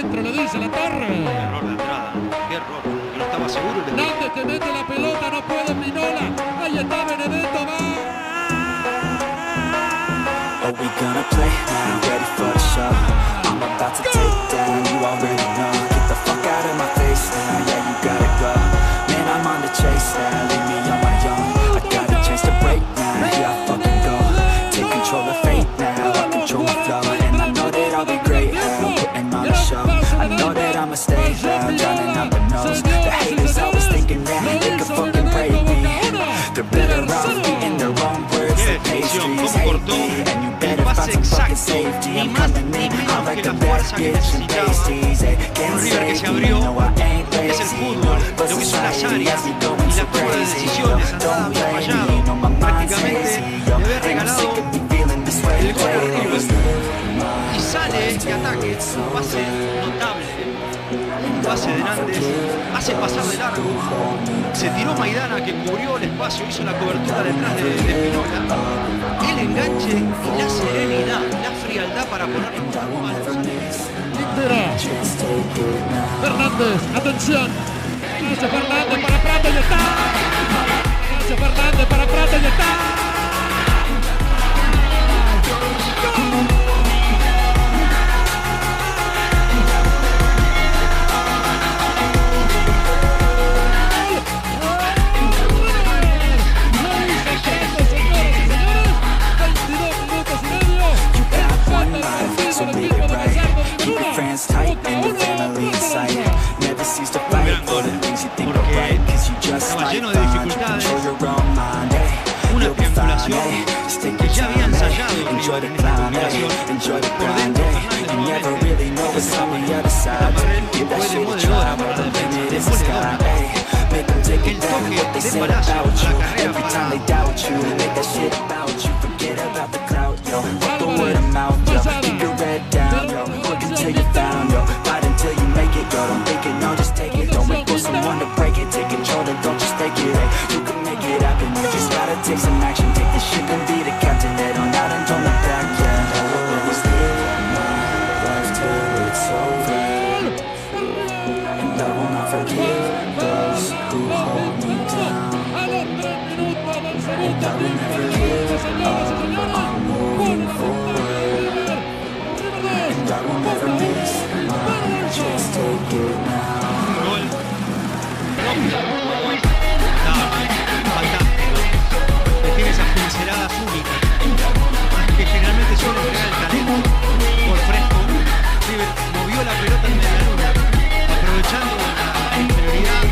adentro, le dice la torre. Qué error de entrada, qué error. Que no estaba seguro y le Nández que mete la pelota, no puede Pinola. Ahí está Benedetto, va. Are we gonna play now? Ready for the show? I'm about to take down, you already know. Get the fuck out of my face now, yeah, you gotta go. Man, I'm on the chase now, leave me on my own. I got a chance to break now, yeah, I fucking go. Take control of fate now, I control the flow. And I know that I'll be great now, putting on a show. I know that I'ma stay loud, drowning out the nose. The haters always thinking that they could fucking break me. They're better off eating their own words than pastries. Hate me, and you better find some fucking safety. I'm coming in, I'm like the best bitch in pasties. Hey, can't save me, no I ain't lazy. But society has me going so crazy. Don't blame me, no my mind's hazy. And I'm sick of me feeling this way lately. y sale y ataque. Un pase notable. Un pase de Nández. Hace pasar de largo. Se tiró Maidana que cubrió el espacio, hizo la cobertura detrás de Pinola. El enganche y la serenidad, la frialdad para poner en juego a los Quintero. Fernández, atención. Nacho Fernández para Prat y está. Nacho Fernández para Prat y está. So live it right. Keep your friends tight and your family in sight. Never cease to fight for the things you think are right. Cause you just like fun. Control your own mind. You'll be fine. Just take your time. Enjoy the climb. Enjoy the grind. You never really know what's on the other side. Give that shit a try. The limit is the sky. Make them take it down what they say about you. Every time they doubt you, make that shit about you. Forget about the clout, yo. Fuck the word of mouth, yo. Keep your head down, yo. Work until you found, yo. Fight until you make it, yo. Don't think it, no, just take it. Don't wait for someone to break it. Take control and don't just take it. Hey, you can make it happen. You just gotta take some action. Take the ship and be the captain. Head on out and don't look back, yeah. Always live my life till it's over. And I will not forgive those who hold me down. And I will never give up. I'm moving forward. And I will never miss my chance. Take it now. gol. Falta. Tiene esas pinceladas únicas que generalmente suele entregar el talento por fresco. River movió la pelota en media luna, aprovechando la inferioridad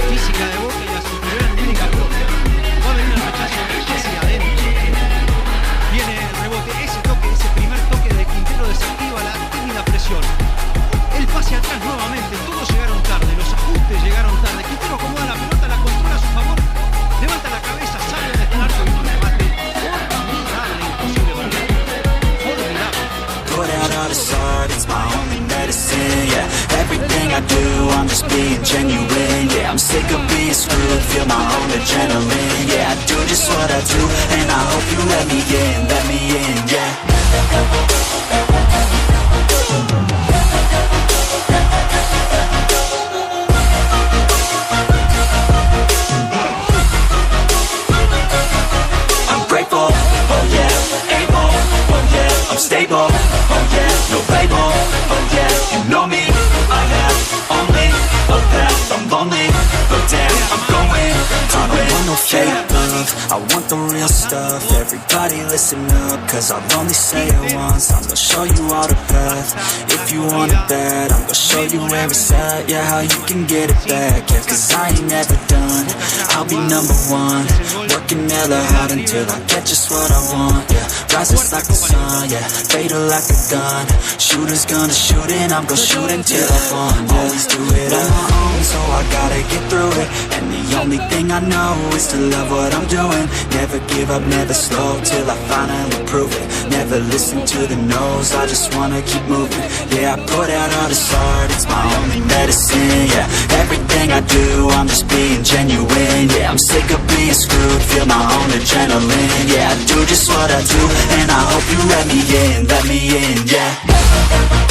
física de Boca y la superioridad numérica propia. Va a venir el rechazo hacia adentro. Viene el rebote, ese primer toque de Quintero desactiva la tímida presión. El pase atrás nuevamente, todos llegaron tarde, los ajustes llegaron tarde. Quintero acomoda la pelota, la controla a su favor, levanta la cabeza, sale del arco y un remate formidable, imposible para él. Formidable. Put out all this art, it's my only medicine, yeah. Everything I do, I'm just being genuine, yeah. I'm sick of being screwed, feel my own adrenaline, yeah. I do just what I do, and I hope you let me in, yeah. I'm grateful, oh yeah, able, oh yeah, I'm stable, oh yeah, no label, oh yeah, you know me, I have only a path, I'm lonely, but damn, I'm going to win. I want no fake love, I want the real stuff. Everybody listen up, cause I'll only say it once. I'm gonna show you all the path. If you want it bad, I'm gonna show you where it's at. Yeah, how you can get it back. Yeah, cause I ain't never done, I'll be number one. Working hella hard until I get just what I want. Yeah, rises like the sun, yeah, fatal like a gun. Shooter's gonna shoot and I'm gonna shoot until I fall. Always do it on my own, so I gotta get through it. And the only thing I know is to love what I'm doing. Never give up, never slow, till I finally prove it. Never listen to the no's, I just wanna keep moving. Yeah, I put out all this art, it's my only medicine, yeah. Everything I do, I'm just being genuine, yeah. I'm sick of being screwed, feel my own adrenaline, yeah. I do just what I do, and I hope you let me in, yeah.